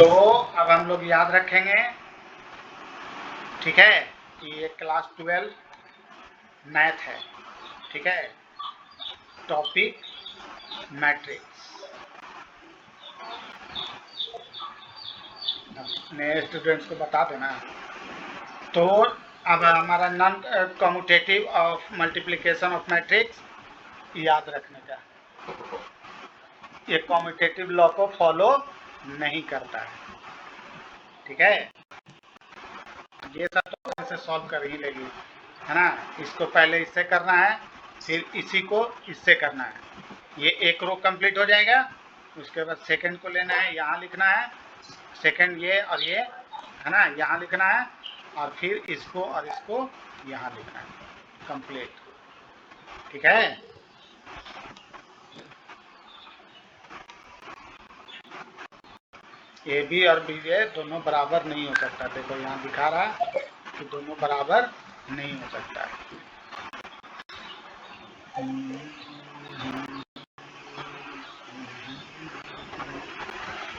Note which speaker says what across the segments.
Speaker 1: तो अब हम लोग याद रखेंगे, ठीक है, कि ये क्लास 12 मैथ है, ठीक है, टॉपिक मैट्रिक्स। नए स्टूडेंट्स को बता देना। तो अब हमारा non commutative of multiplication of matrix याद रखने का, ये कम्यूटेटिव लॉ को फॉलो नहीं करता है, ठीक है। ये सब तो ऐसे सॉल्व कर ही लेगी, है ना। इसको पहले इससे करना है, फिर इसी को इससे करना है। ये एक रो कंप्लीट हो जाएगा, उसके बाद सेकंड को लेना है, यहाँ लिखना है सेकंड, ये और ये, है ना, यहाँ लिखना है, और फिर इसको और इसको यहाँ लिखना है, कंप्लीट, ठीक है। ए बी और बी ए दोनों बराबर नहीं हो सकता। देखो यहाँ दिखा रहा है कि दोनों बराबर नहीं हो सकता।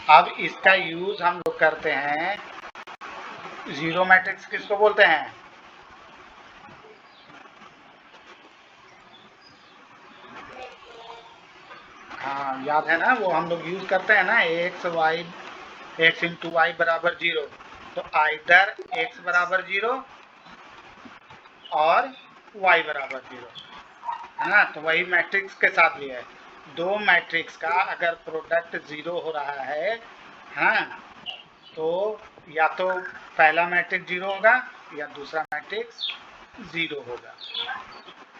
Speaker 1: अब इसका यूज हम लोग करते हैं, जीरो मैट्रिक्स किसको बोलते हैं? हाँ याद है ना, वो हम लोग यूज करते हैं ना, एक्स इंटू वाई बराबर 0। तो आइदर एक्स बराबर 0 और वाई बराबर 0, है ना। तो वही मैट्रिक्स के साथ भी है, दो मैट्रिक्स का अगर प्रोडक्ट 0 हो रहा है, हाँ, तो या तो पहला मैट्रिक्स 0 होगा या दूसरा मैट्रिक्स 0 होगा,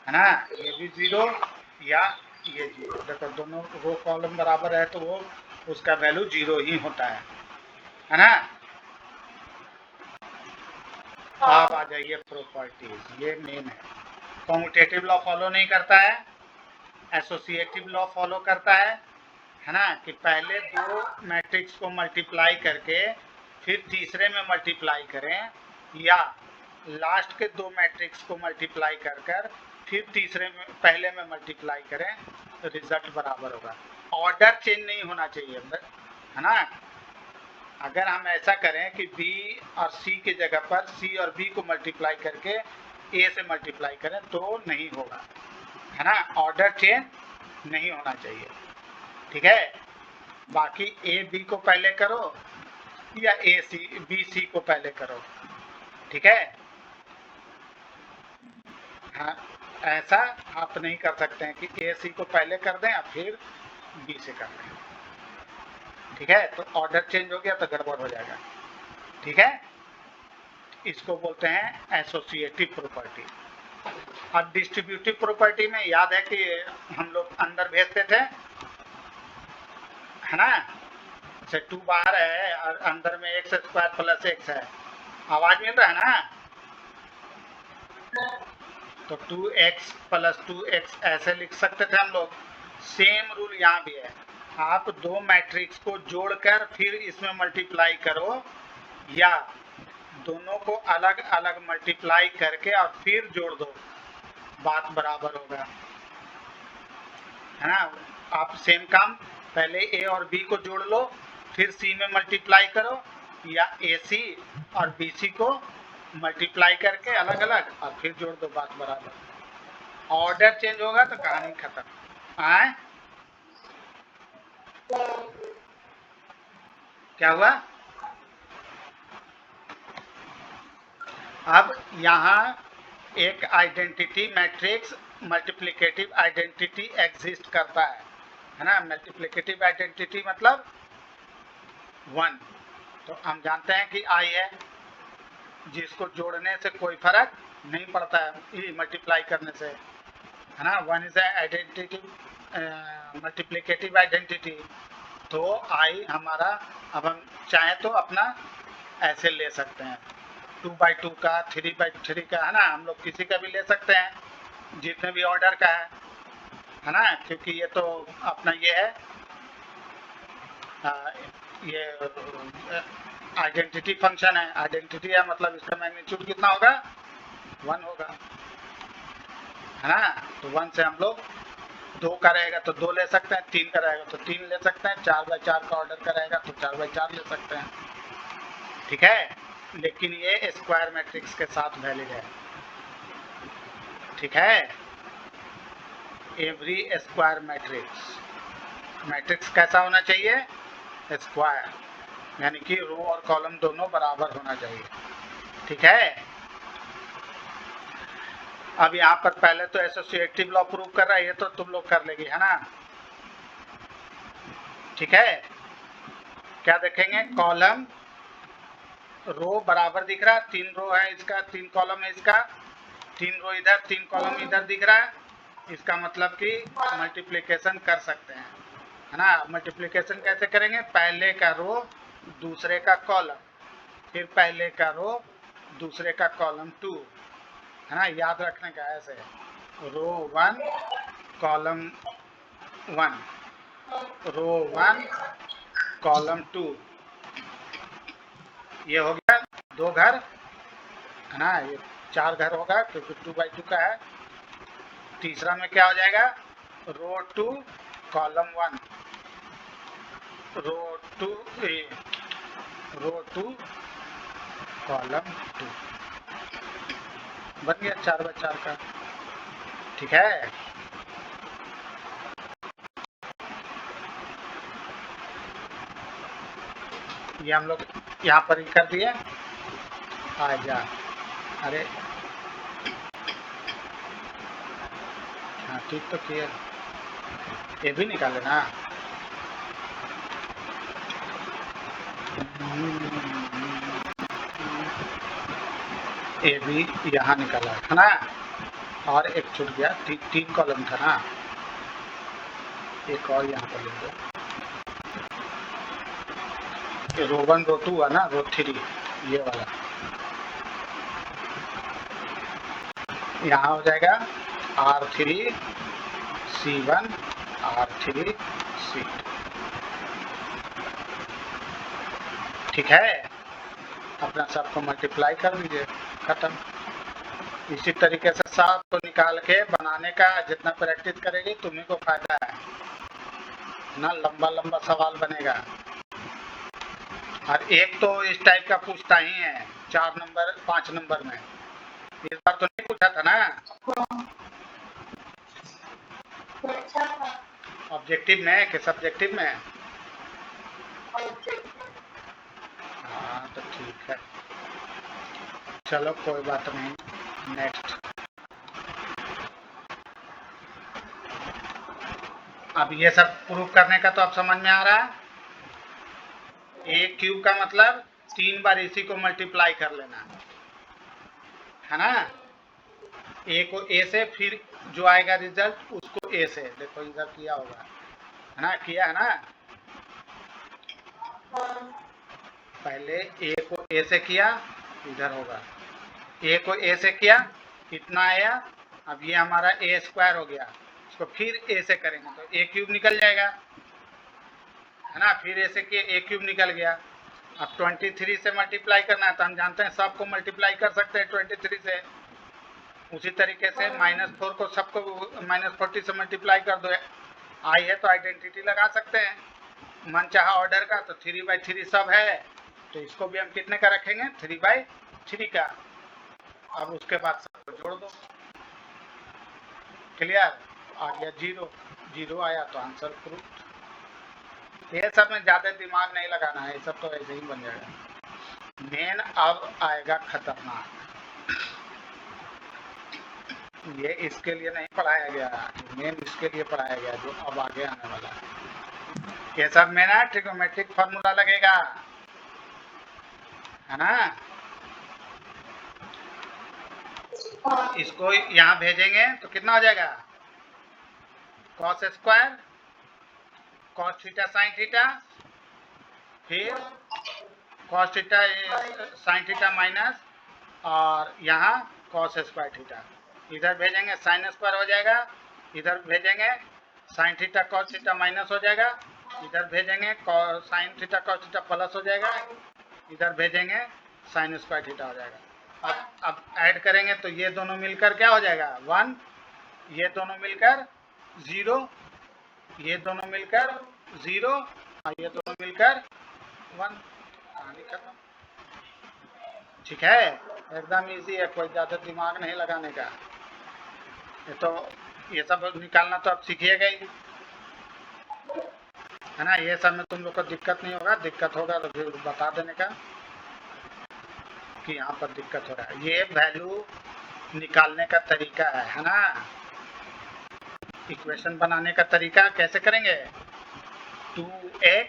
Speaker 1: है ना। ये भी 0 या ये 0। देखो दोनों रो कॉलम बराबर है तो वो उसका वैल्यू 0 ही होता है ना। अब आ जाइए प्रॉपर्टीज, ये मेन है। कम्यूटेटिव लॉ फॉलो नहीं करता है, एसोसिएटिव लॉ फॉलो करता है ना, कि पहले दो मैट्रिक्स को मल्टीप्लाई करके फिर तीसरे में मल्टीप्लाई करें, या लास्ट के दो मैट्रिक्स को मल्टीप्लाई कर कर फिर तीसरे में पहले में मल्टीप्लाई करें, तो रिजल्ट बराबर होगा। ऑर्डर चेंज नहीं होना चाहिए, है ना। अगर हम ऐसा करें कि बी और सी की जगह पर सी और बी को मल्टीप्लाई करके ए से मल्टीप्लाई करें तो नहीं होगा, है ना। ऑर्डर चेंज नहीं होना चाहिए, ठीक है। बाकी ए बी को पहले करो या ए सी बी सी को पहले करो, ठीक है। हाँ, ऐसा आप नहीं कर सकते हैं कि ए सी को पहले कर दें और फिर बी से कर दें, ठीक है। तो ऑर्डर चेंज हो गया तो गड़बड़ हो जाएगा, ठीक है। इसको बोलते हैं एसोसिएटिव प्रॉपर्टी। अब डिस्ट्रीब्यूटिव प्रॉपर्टी में याद है कि हम लोग अंदर भेजते थे, है ना। जैसे 2 बाहर है और अंदर में एक्स स्क्वायर प्लस एक्स है, आवाज मिल रहा है ना। तो 2x प्लस 2x ऐसे लिख सकते थे हम लोग। सेम रूल यहाँ भी है, आप दो मैट्रिक्स को जोड़कर फिर इसमें मल्टीप्लाई करो, या दोनों को अलग अलग मल्टीप्लाई करके और फिर जोड़ दो, बात बराबर होगा, है ना। आप सेम काम पहले ए और बी को जोड़ लो, फिर सी में मल्टीप्लाई करो, या ए सी और बी सी को मल्टीप्लाई करके अलग अलग और फिर जोड़ दो, बात बराबर। ऑर्डर चेंज होगा तो कहानी खत्म। आए क्या हुआ? अब यहाँ एक identity matrix multiplicative identity exist करता है ना। मल्टीप्लिकेटिव आइडेंटिटी मतलब 1। तो हम जानते हैं कि आई है, जिसको जोड़ने से कोई फर्क नहीं पड़ता है मल्टीप्लाई करने से, है ना। 1 इज आइडेंटिटी मल्टीप्लिकेटिव आइडेंटिटी। तो आई हमारा, अब हम चाहें तो अपना ऐसे ले सकते हैं, 2/2 का, 3/3 का, है ना। हम लोग किसी का भी ले सकते हैं जितने भी ऑर्डर का है ना, क्योंकि ये तो अपना ये है, ये आइडेंटिटी फंक्शन है। आइडेंटिटी है मतलब इसका मैग्नीट्यूड कितना होगा? 1 होगा, है ना। तो 1 से हम लोग 2 का रहेगा तो 2 ले सकते हैं, 3 का रहेगा तो 3 ले सकते हैं, 4x4 का ऑर्डर का रहेगा तो 4x4 ले सकते हैं। ठीक है, लेकिन ये स्क्वायर मैट्रिक्स के साथ वैलिड है। ठीक है, एवरी स्क्वायर मैट्रिक्स कैसा होना चाहिए? स्क्वायर, यानी कि रो और कॉलम दोनों बराबर होना चाहिए। ठीक है, अब यहाँ पर पहले तो एसोसिएटिव लॉ प्रूव कर रहा है, ये तो तुम लोग कर लेगी, है ना। ठीक है, क्या देखेंगे? कॉलम रो बराबर दिख रहा है, 3 रो है इसका, 3 कॉलम है इसका, 3 रो इधर, 3 कॉलम इधर दिख रहा है। इसका मतलब कि मल्टीप्लिकेशन कर सकते हैं, है ना। मल्टीप्लिकेशन कैसे करेंगे? पहले का रो दूसरे का कॉलम, फिर पहले का रो दूसरे का कॉलम 2, है ना। याद रखने का ऐसे, रो 1 कॉलम 1, रो 1 कॉलम 2, ये हो गया 2 घर, है ना। ये 4 घर होगा क्योंकि 2x2 का है। तीसरा में क्या हो जाएगा? रो 2 कॉलम 1, रो 2 कॉलम 2, बन गया 4x4 का। ठीक है, ये हम लोग यहाँ पर ही कर दिए। आ जा, अरे हाँ ठीक तो किया, ये भी निकाले ना। ये भी यहाँ निकाला है ना, और एक छूट गया, 3 कॉलम था ना, एक और यहाँ पर लिख दो। रो 1 रो 2 है ना, रो 3 ये वाला यहाँ हो जाएगा R3 C1 R3 C2। ठीक है, अपना सबको मल्टीप्लाई कर दीजिए, खत्म। इसी तरीके से सब को निकाल के बनाने का जितना प्रैक्टिस करेगी तुम्ही को फायदा है ना। लंबा लंबा सवाल बनेगा, और एक तो इस टाइप का पूछता ही है 4 नंबर 5 नंबर में। इस बार तो नहीं पूछा था ना ऑब्जेक्टिव में कि सब्जेक्टिव में? हाँ तो ठीक है, चलो कोई बात नहीं। नेक्स्ट, अब ये सब प्रूव करने का तो अब समझ में आ रहा है। ए क्यूब का मतलब 3 बार इसी को मल्टीप्लाई कर लेना, है ना। ए को ए से, फिर जो आएगा रिजल्ट उसको ए से, देखो इधर किया होगा, है ना, किया है ना। पहले ए को ए से किया, इधर होगा, ए को ए से किया, इतना आया। अब ये हमारा ए स्क्वायर हो गया, इसको फिर ए से करेंगे तो ए क्यूब निकल जाएगा, है ना। फिर ए से किए, ए क्यूब निकल गया। अब 23 से मल्टीप्लाई करना है तो हम जानते हैं सबको मल्टीप्लाई कर सकते हैं 23 से। उसी तरीके से -4 को सबको -40 से मल्टीप्लाई कर दो, आई है तो आइडेंटिटी लगा सकते हैं मन चाहा ऑर्डर का। तो 3/3 सब है, तो इसको भी हम कितने का रखेंगे? 3/3 का। अब उसके बाद सबको जोड़ दो, क्लियर। आ गया 0 आया तो आंसर प्रूफ। ये सब में ज़्यादा दिमाग नहीं लगाना है, ये सब तो ऐसे ही बन जाएगा। मेन अब आएगा खतरनाक, ये इसके लिए नहीं पढ़ाया गया, मेन इसके लिए पढ़ाया गया जो अब आगे आने वाला है। ये सब में ना ट्रिग्नोमेट्रिक फॉर्मूला लगेगा, है ना। इसको यहाँ भेजेंगे तो कितना हो जाएगा? cos square cos theta sin theta, फिर cos theta sin theta minus, और यहाँ cos स्क्वायर थीटा। इधर भेजेंगे sin स्क्वायर हो जाएगा, इधर भेजेंगे sin theta cos theta minus हो जाएगा, इधर भेजेंगे sin theta cos theta plus हो जाएगा, इधर भेजेंगे sin स्क्वायर थीटा हो जाएगा। अब ऐड करेंगे तो ये दोनों मिलकर क्या हो जाएगा? 1, ये दोनों मिलकर 0, ये दोनों मिलकर 0 और ये दोनों मिलकर 1। कहानी खत्म। ठीक है, एकदम इजी है, कोई ज़्यादा दिमाग नहीं लगाने का। ये तो ये सब निकालना तो अब सीखिएगा ही, है ना। ये सब में तुम लोग को दिक्कत नहीं होगा, दिक्कत होगा तो फिर बता देने का कि यहाँ पर दिक्कत हो रहा है। ये वैल्यू निकालने का तरीका है ना। इक्वेशन बनाने का तरीका कैसे करेंगे, 2x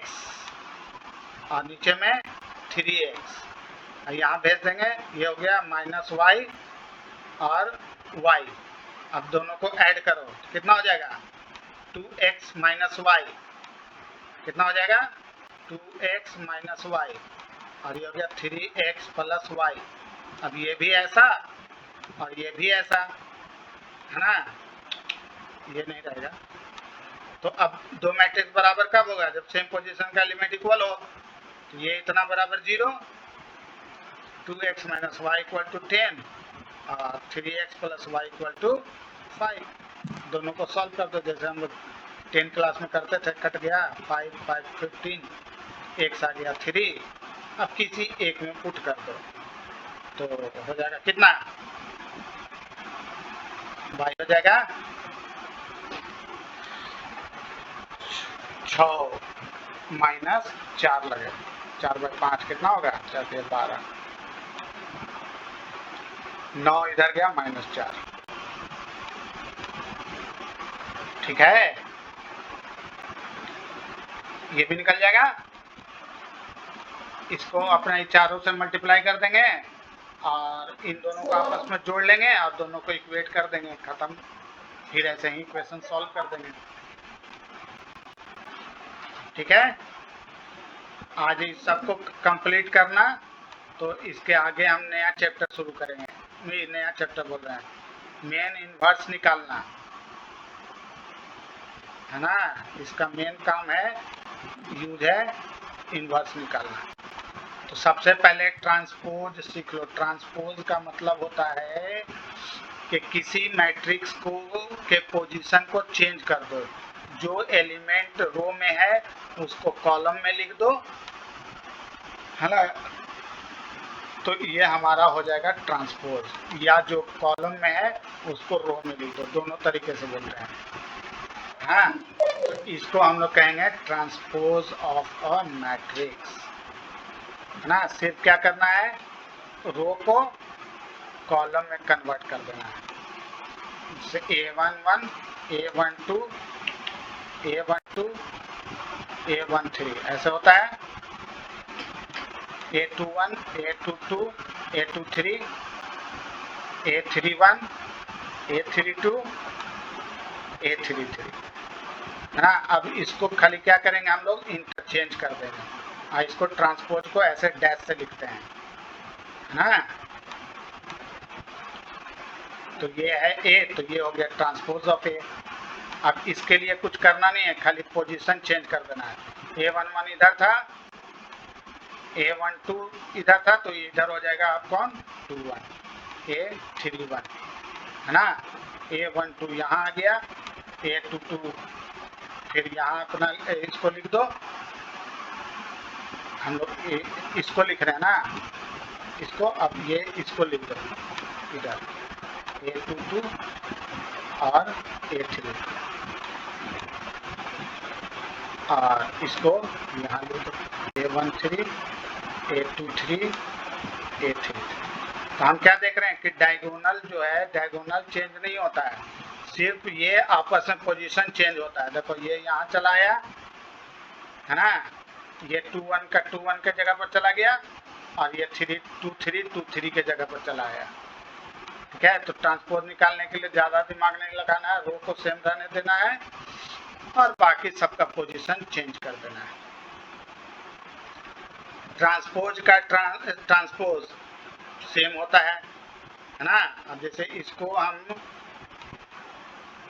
Speaker 1: और नीचे में 3x, यहाँ भेज देंगे, ये हो गया -y और y। अब दोनों को ऐड करो, कितना हो जाएगा, 2x -y, कितना हो जाएगा, 2x -y, और ये हो गया 3x + y। अब ये भी ऐसा और ये भी ऐसा, है ना, ये नहीं रहेगा। तो अब दो मैट्रिक्स बराबर कब होगा, जब सेम पोजीशन का एलिमेंट इक्वल हो। तो ये इतना बराबर 0, 2x - y = 10 और 3x + y = 5। दोनों को सॉल्व कर दो, जैसे हम लोग 10 क्लास में करते थे। कट गया 5 5 15, x आ गया 3। अब किसी एक में पुट कर दो तो हो जाएगा कितना, y हो जाएगा 6 - 4 लगेगा, 4/5 कितना होगा, 4 × 12, 9 इधर गया -4। ठीक है, ये भी निकल जाएगा। इसको अपने चारों से मल्टीप्लाई कर देंगे और इन दोनों को आपस में जोड़ लेंगे और दोनों को इक्वेट कर देंगे, खत्म। फिर ऐसे ही इक्वेशन सॉल्व कर देंगे। ठीक है, आज इस सबको कंप्लीट करना, तो इसके आगे हम नया चैप्टर शुरू करेंगे। नया चैप्टर बोल रहे हैं, मेन इन्वर्स निकालना, है ना। इसका मेन काम है, यूज है इन्वर्स निकालना। तो सबसे पहले ट्रांसपोज सीख लो। ट्रांसपोज का मतलब होता है कि किसी मैट्रिक्स को के पोजीशन को चेंज कर दो। जो एलिमेंट रो में है उसको कॉलम में लिख दो, है ना। तो ये हमारा हो जाएगा ट्रांसपोज, या जो कॉलम में है उसको रो में लिख दो, दोनों तरीके से बोल रहे हैं। हाँ, तो इसको हम लोग कहेंगे ट्रांसपोज ऑफ अ मैट्रिक्स, है ना। सिर्फ क्या करना है, रो को कॉलम में कन्वर्ट कर देना है। जैसे A11, A12, A12, A13 ऐसे होता है। A21, A22, A23, A31, A32, A33, है ना। अब इसको खाली क्या करेंगे, हम लोग इंटरचेंज कर देंगे और इसको ट्रांसपोज को ऐसे डैश से लिखते हैं, है ना। तो ये है A, तो ये हो गया ट्रांसपोज ऑफ A। अब इसके लिए कुछ करना नहीं है, खाली पोजीशन चेंज कर देना है। A11 इधर था, A12 इधर था, तो इधर हो जाएगा आप कौन, 21, A31, है ना। A12 यहाँ आ गया, A22 फिर यहाँ अपना इसको लिख दो। हम लोग इसको लिख रहे हैं ना, इसको, अब ये इसको लिख दो इधर, A22 और A3, और इसको यहाँ लिख दो A13, A23, A33। तो हम क्या देख रहे हैं कि डायगोनल जो है, डायगोनल चेंज नहीं होता है, सिर्फ ये आपस में पोजीशन चेंज होता है। देखो ये यहाँ चला आया, है ना, ये 21 का 21 के जगह पर चला गया और ये 23 के जगह पर चला आया। ठीक है, तो ट्रांसपोज निकालने के लिए ज़्यादा दिमाग नहीं लगाना है, रो को सेम रहने देना है और बाकी सबका पोजीशन चेंज कर देना है। ट्रांसपोज का ट्रांसपोज सेम होता है ना। अब जैसे इसको हम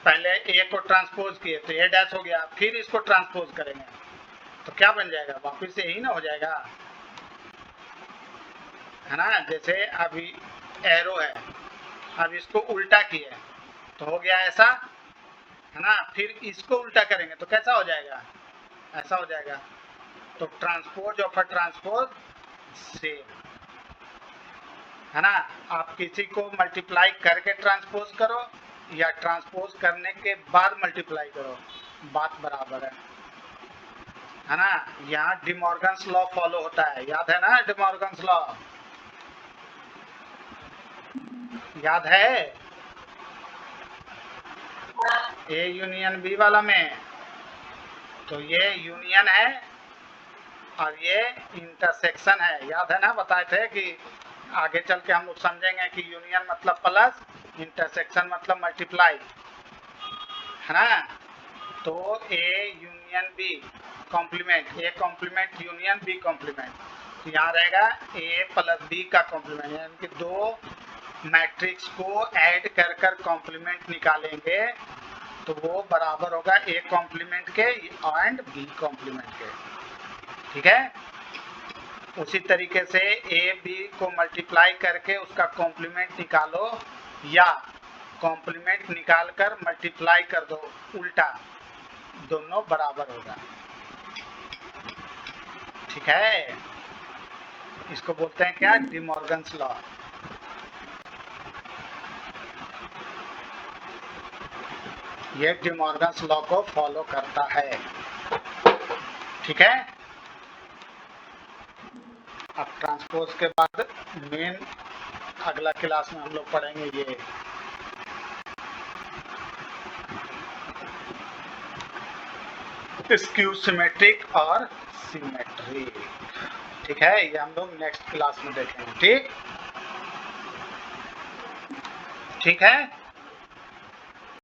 Speaker 1: पहले A को ट्रांसपोज किए तो A डैश हो गया, फिर इसको ट्रांसपोज करेंगे तो क्या बन जाएगा, वापिस से यही ना हो जाएगा, है ना। जैसे अभी एरो है, अब इसको उल्टा किए तो हो गया ऐसा, है ना, फिर इसको उल्टा करेंगे तो कैसा हो जाएगा, ऐसा हो जाएगा। तो transpose of a transpose same, है ना। आप किसी को मल्टीप्लाई करके ट्रांसपोज करो या ट्रांसपोज करने के बाद मल्टीप्लाई करो, बात बराबर है ना। यहाँ डिमॉर्गन्स लॉ फॉलो होता है, याद है ना डिमॉर्गन्स लॉ, याद है ए यूनियन बी वाला में। तो ये यूनियन है और ये इंटरसेक्शन है, याद है ना, बताए थे कि आगे चल के हम लोग समझेंगे कि यूनियन मतलब प्लस, इंटरसेक्शन मतलब मल्टीप्लाई, है ना। तो A union B complement, A complement union B complement, तो यहाँ रहेगा ए प्लस बी का कॉम्प्लीमेंट, यानी कि दो मैट्रिक्स को ऐड कर कर कॉम्प्लीमेंट निकालेंगे तो वो बराबर होगा ए कॉम्प्लीमेंट के एंड बी कॉम्प्लीमेंट के, ठीक है। उसी तरीके से ए बी को मल्टीप्लाई करके उसका कॉम्प्लीमेंट निकालो या कॉम्प्लीमेंट निकालकर मल्टीप्लाई कर दो, उल्टा, दोनों बराबर होगा, ठीक है। इसको बोलते हैं क्या, डिमॉर्गन्स लॉ। ये डिमॉर्गन्स लॉ को फॉलो करता है, ठीक है। अब ट्रांसपोज के बाद मेन अगला क्लास में हम लोग पढ़ेंगे ये स्क्यू सिमेट्रिक और सिमेट्रिक, ठीक है। ये हम लोग नेक्स्ट क्लास में देखेंगे, ठीक है।